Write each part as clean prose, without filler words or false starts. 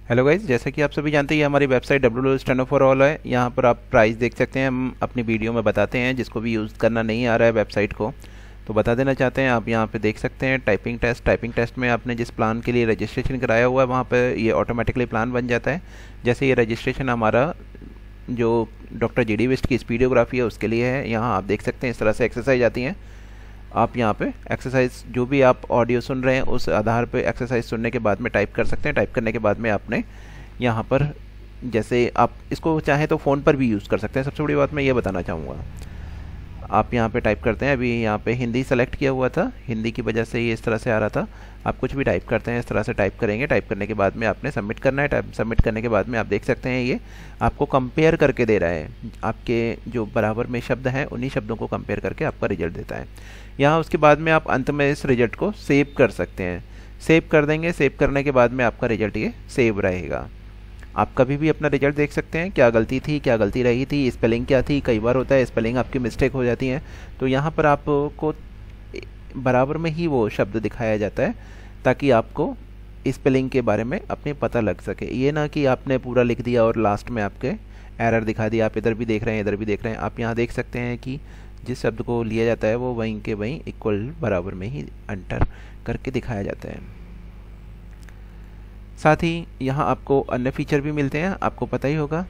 Hello guys, जैसा कि आप सभी जानते हैं ये हमारी वेबसाइट www.steno4all है। यहाँ पर आप प्राइस देख सकते हैं। हम अपनी वीडियो में बताते हैं, जिसको भी यूज़ करना नहीं आ रहा है वेबसाइट को तो बता देना चाहते हैं। आप यहाँ पे देख सकते हैं टाइपिंग टेस्ट में आपने जिस प्लान के लिए रजिस्ट्रेशन कराया हुआ है वहाँ पर ये ऑटोमेटिकली प्लान बन जाता है। जैसे ये रजिस्ट्रेशन हमारा जो डॉक्टर जी डी बिस्ट की स्पीडियोग्राफी है उसके लिए है। यहाँ आप देख सकते हैं इस तरह से एक्सरसाइज आती हैं। आप यहाँ पे एक्सरसाइज जो भी आप ऑडियो सुन रहे हैं उस आधार पे एक्सरसाइज सुनने के बाद में टाइप कर सकते हैं। टाइप करने के बाद में आपने यहाँ पर जैसे आप इसको चाहें तो फ़ोन पर भी यूज़ कर सकते हैं। सबसे बड़ी बात मैं ये बताना चाहूँगा, आप यहाँ पे टाइप करते हैं। अभी यहाँ पे हिंदी सेलेक्ट किया हुआ था, हिंदी की वजह से ये इस तरह से आ रहा था। आप कुछ भी टाइप करते हैं इस तरह से टाइप करेंगे। टाइप करने के बाद में आपने सबमिट करना है। सबमिट करने के बाद में आप देख सकते हैं ये आपको कंपेयर करके दे रहा है। आपके जो बराबर में शब्द हैं उन्हीं शब्दों को कंपेयर करके आपका रिजल्ट देता है। यहाँ उसके बाद में आप अंत में इस रिजल्ट को सेव कर सकते हैं। सेव कर देंगे। सेव करने के बाद में आपका रिजल्ट ये सेव रहेगा। आप कभी भी अपना रिजल्ट देख सकते हैं, क्या गलती थी, क्या गलती रही थी, स्पेलिंग क्या थी। कई बार होता है स्पेलिंग आपकी मिस्टेक हो जाती है, तो यहाँ पर आपको बराबर में ही वो शब्द दिखाया जाता है ताकि आपको स्पेलिंग के बारे में अपने पता लग सके। ये ना कि आपने पूरा लिख दिया और लास्ट में आपके एरर दिखा दिया। आप इधर भी देख रहे हैं, इधर भी देख रहे हैं। आप यहाँ देख सकते हैं कि जिस शब्द को लिया जाता है वो वहीं के वहीं इक्वल बराबर में ही एंटर करके दिखाया जाता है। साथ ही यहाँ आपको अन्य फीचर भी मिलते हैं, आपको पता ही होगा।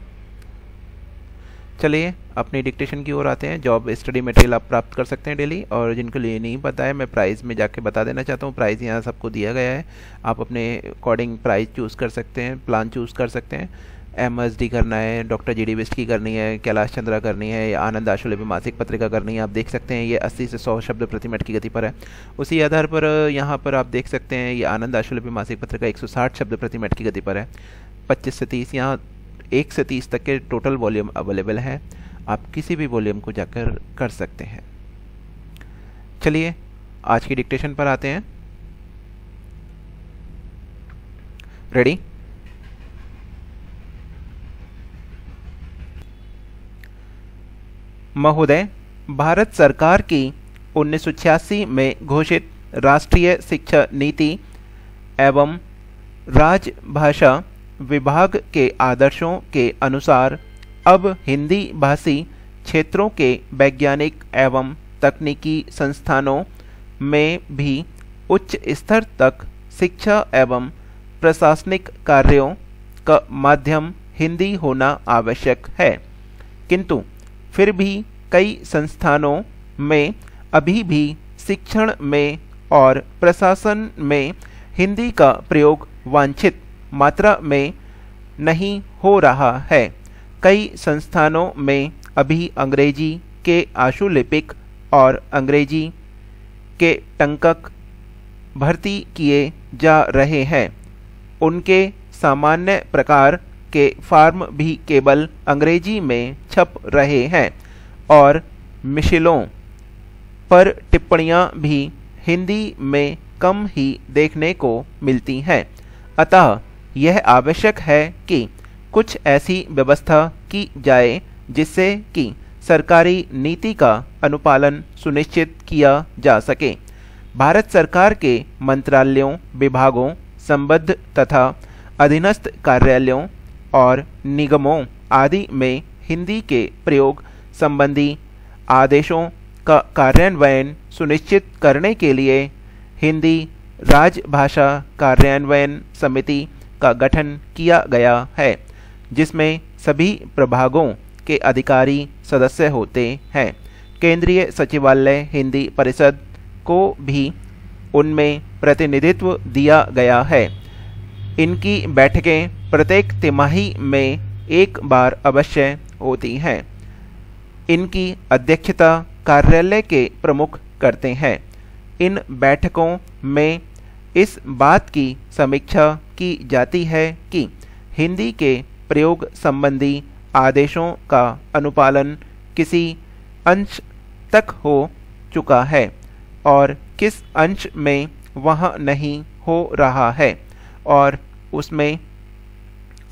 चलिए अपनी डिक्टेशन की ओर आते हैं। जॉब स्टडी मटेरियल आप प्राप्त कर सकते हैं डेली, और जिनको लिए नहीं पता है मैं प्राइस में जाके बता देना चाहता हूँ। प्राइस यहाँ सबको दिया गया है। आप अपने अकॉर्डिंग प्राइस चूज़ कर सकते हैं, प्लान चूज़ कर सकते हैं। MSD करना है, डॉक्टर जी डी बिस्ट की करनी है, कैलाश चंद्रा करनी है, या आनंद आशुलिपि मासिक पत्रिका करनी है। आप देख सकते हैं ये 80 से 100 शब्द प्रति मिनट की गति पर है। उसी आधार पर यहाँ पर आप देख सकते हैं ये आनंद आशुलिपि मासिक पत्रिका 160 शब्द प्रति मिनट की गति पर है। 25 से 30 यहाँ 1 से 30 तक के टोटल वॉल्यूम अवेलेबल है। आप किसी भी वॉल्यूम को जाकर कर सकते हैं। चलिए आज की डिक्टेशन पर आते हैं। रेडी? महोदय, भारत सरकार की 1986 में घोषित राष्ट्रीय शिक्षा नीति एवं राजभाषा विभाग के आदर्शों के अनुसार अब हिंदी भाषी क्षेत्रों के वैज्ञानिक एवं तकनीकी संस्थानों में भी उच्च स्तर तक शिक्षा एवं प्रशासनिक कार्यों का माध्यम हिंदी होना आवश्यक है। किंतु फिर भी कई संस्थानों में अभी भी शिक्षण में और प्रशासन में हिंदी का प्रयोग वांछित मात्रा में नहीं हो रहा है। कई संस्थानों में अभी अंग्रेजी के आशुलिपिक और अंग्रेजी के टंकक भर्ती किए जा रहे हैं। उनके सामान्य प्रकार के फॉर्म भी केवल अंग्रेजी में छप रहे हैं और मिशिलों पर टिप्पणियां भी हिंदी में कम ही देखने को मिलती हैं। अतः यह आवश्यक है कि कुछ ऐसी व्यवस्था की जाए जिससे कि सरकारी नीति का अनुपालन सुनिश्चित किया जा सके। भारत सरकार के मंत्रालयों, विभागों, संबद्ध तथा अधीनस्थ कार्यालयों और निगमों आदि में हिंदी के प्रयोग संबंधी आदेशों का कार्यान्वयन सुनिश्चित करने के लिए हिंदी राजभाषा कार्यान्वयन समिति का गठन किया गया है, जिसमें सभी प्रभागों के अधिकारी सदस्य होते हैं। केंद्रीय सचिवालय हिंदी परिषद को भी उनमें प्रतिनिधित्व दिया गया है। इनकी बैठकें प्रत्येक तिमाही में एक बार अवश्य होती हैं। इनकी अध्यक्षता कार्यालय के प्रमुख करते हैं। इन बैठकों में इस बात की समीक्षा की जाती है कि हिंदी के प्रयोग संबंधी आदेशों का अनुपालन किसी अंश तक हो चुका है और किस अंश में वह नहीं हो रहा है और उसमें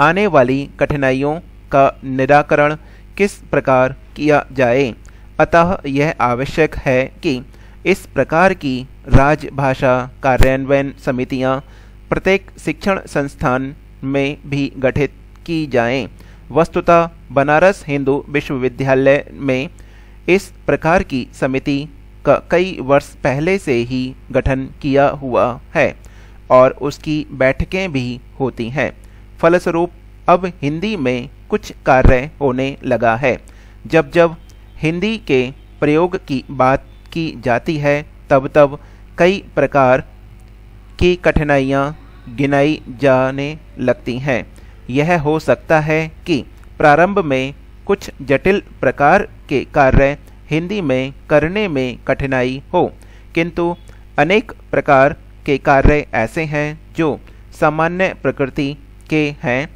आने वाली कठिनाइयों का निराकरण किस प्रकार किया जाए। अतः यह आवश्यक है कि इस प्रकार की राजभाषा कार्यान्वयन समितियां प्रत्येक शिक्षण संस्थान में भी गठित की जाएं। वस्तुतः बनारस हिंदू विश्वविद्यालय में इस प्रकार की समिति का कई वर्ष पहले से ही गठन किया हुआ है और उसकी बैठकें भी होती हैं। फलस्वरूप अब हिंदी में कुछ कार्य होने लगा है। जब जब हिंदी के प्रयोग की बात की जाती है तब तब कई प्रकार की कठिनाइयाँ गिनाई जाने लगती हैं। यह हो सकता है कि प्रारंभ में कुछ जटिल प्रकार के कार्य हिंदी में करने में कठिनाई हो, किंतु अनेक प्रकार के कार्य ऐसे हैं जो सामान्य प्रकृति के हैं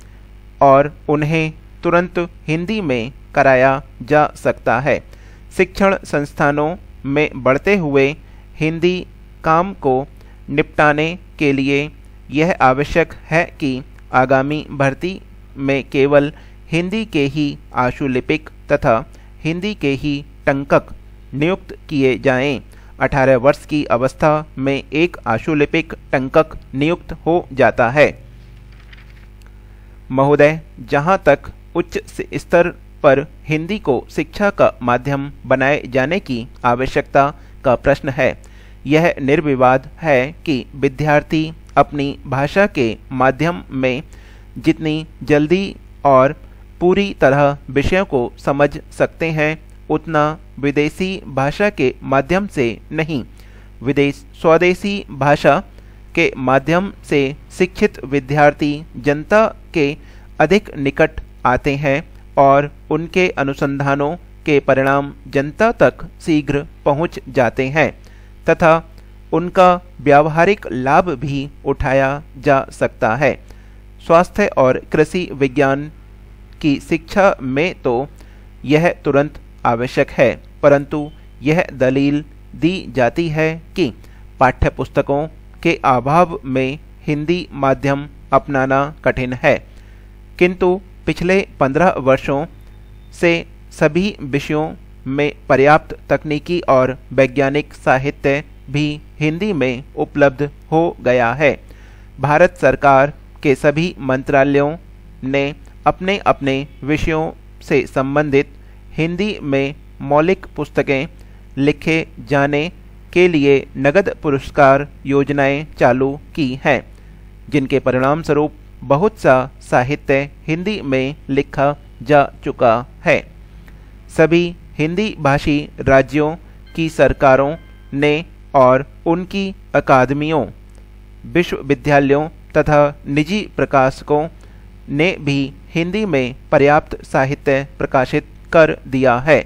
और उन्हें तुरंत हिंदी में कराया जा सकता है। शिक्षण संस्थानों में बढ़ते हुए हिंदी काम को निपटाने के लिए यह आवश्यक है कि आगामी भर्ती में केवल हिंदी के ही आशुलिपिक तथा हिंदी के ही टंकक नियुक्त किए जाएं। 18 वर्ष की अवस्था में एक आशुलिपिक टंकक नियुक्त हो जाता है। महोदय, जहाँ तक उच्च स्तर पर हिंदी को शिक्षा का माध्यम बनाए जाने की आवश्यकता का प्रश्न है, यह निर्विवाद है कि विद्यार्थी अपनी भाषा के माध्यम में जितनी जल्दी और पूरी तरह विषयों को समझ सकते हैं उतना विदेशी भाषा के माध्यम से नहीं। स्वदेशी भाषा के माध्यम से शिक्षित विद्यार्थी जनता के अधिक निकट आते हैं और उनके अनुसंधानों के परिणाम जनता तक शीघ्र पहुंच जाते हैं तथा उनका व्यावहारिक लाभ भी उठाया जा सकता है। स्वास्थ्य और कृषि विज्ञान की शिक्षा में तो यह तुरंत आवश्यक है, परंतु यह दलील दी जाती है कि पाठ्यपुस्तकों के अभाव में हिंदी माध्यम अपनाना कठिन है। किंतु पिछले 15 वर्षों से सभी विषयों में पर्याप्त तकनीकी और वैज्ञानिक साहित्य भी हिंदी में उपलब्ध हो गया है। भारत सरकार के सभी मंत्रालयों ने अपने अपने विषयों से संबंधित हिंदी में मौलिक पुस्तकें लिखे जाने के लिए नगद पुरस्कार योजनाएं चालू की हैं, जिनके परिणाम स्वरूप बहुत सा साहित्य हिंदी में लिखा जा चुका है। सभी हिंदी भाषी राज्यों की सरकारों ने और उनकी अकादमियों, विश्वविद्यालयों तथा निजी प्रकाशकों ने भी हिंदी में पर्याप्त साहित्य प्रकाशित कर दिया है।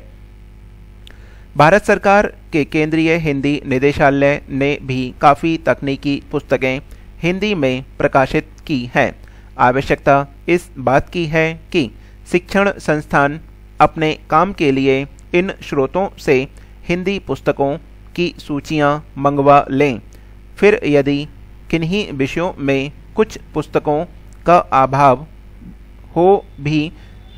भारत सरकार के केंद्रीय हिंदी निदेशालय ने भी काफ़ी तकनीकी पुस्तकें हिंदी में प्रकाशित की हैं। आवश्यकता इस बात की है कि शिक्षण संस्थान अपने काम के लिए इन स्रोतों से हिंदी पुस्तकों की सूचियां मंगवा लें। फिर यदि किन्हीं विषयों में कुछ पुस्तकों का अभाव हो भी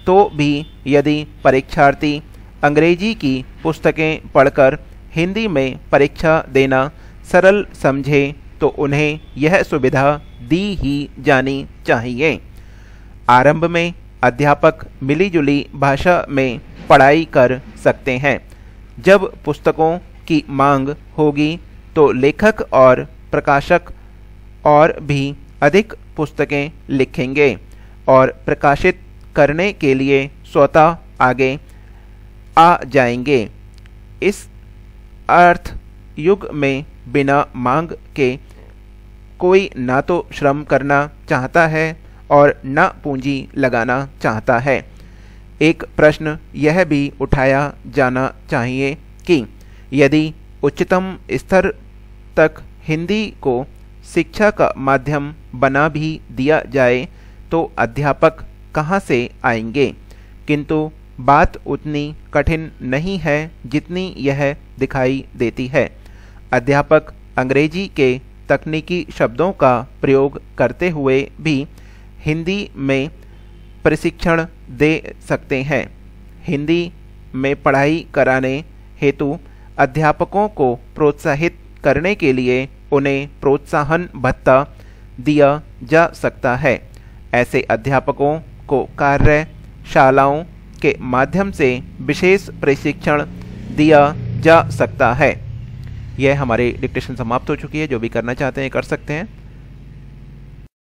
तो भी यदि परीक्षार्थी अंग्रेजी की पुस्तकें पढ़कर हिंदी में परीक्षा देना सरल समझे तो उन्हें यह सुविधा दी ही जानी चाहिए। आरंभ में अध्यापक मिलीजुली भाषा में पढ़ाई कर सकते हैं। जब पुस्तकों की मांग होगी तो लेखक और प्रकाशक और भी अधिक पुस्तकें लिखेंगे और प्रकाशित करने के लिए स्वतः आगे आ जाएंगे। इस अर्थ युग में बिना मांग के कोई ना तो श्रम करना चाहता है और न पूंजी लगाना चाहता है। एक प्रश्न यह भी उठाया जाना चाहिए कि यदि उच्चतम स्तर तक हिंदी को शिक्षा का माध्यम बना भी दिया जाए तो अध्यापक कहाँ से आएंगे। किंतु बात उतनी कठिन नहीं है जितनी यह दिखाई देती है। अध्यापक अंग्रेजी के तकनीकी शब्दों का प्रयोग करते हुए भी हिंदी में प्रशिक्षण दे सकते हैं। हिंदी में पढ़ाई कराने हेतु अध्यापकों को प्रोत्साहित करने के लिए उन्हें प्रोत्साहन भत्ता दिया जा सकता है। ऐसे अध्यापकों को कार्यशालाओं के माध्यम से विशेष प्रशिक्षण दिया जा सकता है। यह हमारी डिक्टेशन समाप्त हो चुकी है। जो भी करना चाहते हैं कर सकते हैं।